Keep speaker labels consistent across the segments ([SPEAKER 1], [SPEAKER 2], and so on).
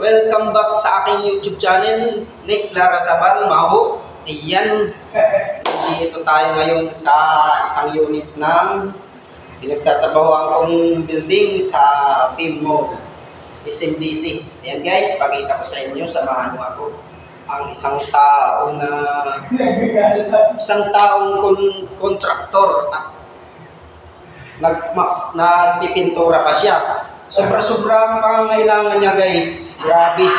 [SPEAKER 1] Welcome back sa aking YouTube channel, Nick Larrazabal Maho. Ayan, dito tayo ngayon sa isang unit ng pinagtatrabahoan kong building sa PIM Mall, SMDC. Ayan guys, pakita ko sa inyo, samahan mo ako. Ang isang taong kontraktor at nagpipintura pa siya. Sobra-sobrang pangangailangan niya guys. Grabe.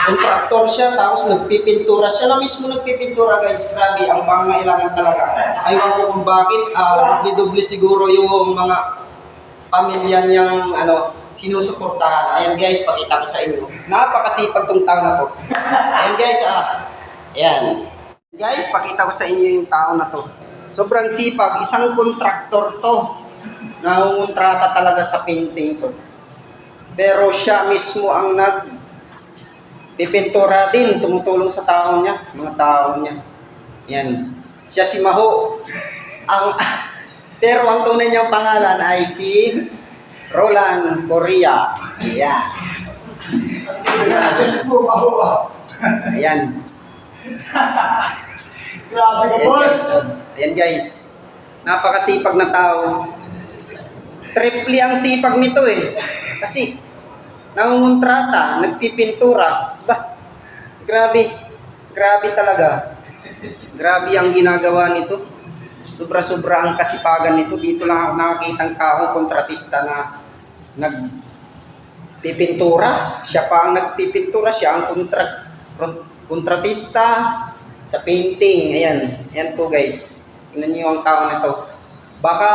[SPEAKER 1] Kontraktor siya tapos nagpipintura. Siya na mismo nagpipintura guys. Grabe ang pangangailangan talaga. Aywan ko kung bakit. Doble siguro yung mga pamilya niyang sinusuportahan. Ayan guys, pakita ko sa inyo. Napakasipag tong tao na to. Ayan guys, ayan. Guys, pakita ko sa inyo yung tao na to. Sobrang sipag. Isang kontraktor to. Nangungontrata talaga sa painting to. Pero siya mismo ang nagpipintura din, tumutulong sa tao niya, mga tao niya. Yan. Siya si Maho. Pero ang tunay niyang pangalan ay si Roland Correa. Yan. Ayan.
[SPEAKER 2] Grabe ka, boss!
[SPEAKER 1] Ayan guys. Napakasipag na tao. Triple ang sipag nito eh. Kasi nangungontrata, nagpipintura. Bah, grabe. Grabe talaga. Grabe ang ginagawa nito. Sobra-sobra ang kasipagan nito. Dito lang ako nakakita ng taong kontratista na nagpipintura. Siya pa ang nagpipintura. Siya ang kontratista sa painting. Ayan. Ayan po guys. Tingnan niyo ang tao na to. Baka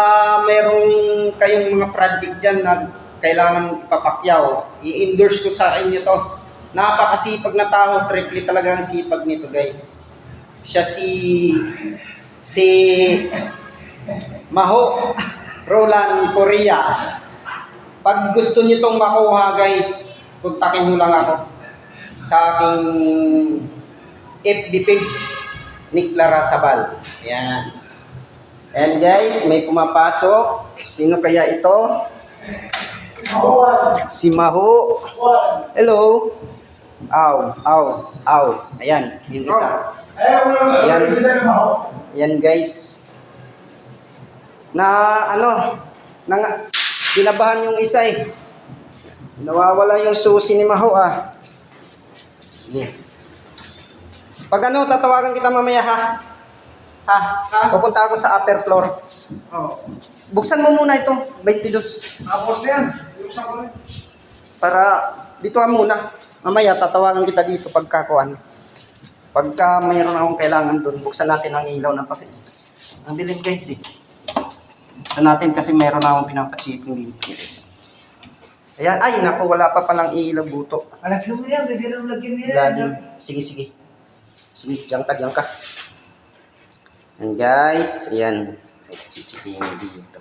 [SPEAKER 1] merong kayong mga project dyan na kailangan ipapakyaw. I-endorse ko sa inyo to. Napakasipag na tao. Triple talaga ang sipag nito guys. Siya si Maho Roland Correa. Pag gusto niyo tong makuha guys, kontakin nyo lang ako sa aking FB page, Nick Larrazabal. Ayan. And guys, may pumapasok. Sino kaya ito? Si Maho. Hello. Aw. Ayan, yung isa. Ayan. Ayan guys. Kinabahan yung isa eh. Nawawala yung susi ni Maho Sige. Pag tatawagan kita mamaya pupunta ako sa upper floor. Buksan mo muna ito, 22.
[SPEAKER 2] Tapos na yan. Buksan ko rin.
[SPEAKER 1] Para dito ka muna. Mamaya tatawagan kita dito pagkakuan. Pagka mayroon akong kailangan doon, buksan natin ang ilaw ng papel. Ang dilim guys eh. Buksan natin kasi mayroon akong pinapachipping dito. Ayan, ay naku, wala pa palang ilaw buto.
[SPEAKER 2] Alagyan mo yan, pwede lang lagyan niya.
[SPEAKER 1] Sige. Sige, diyan ka. And guys, ayan. Chichipin dito.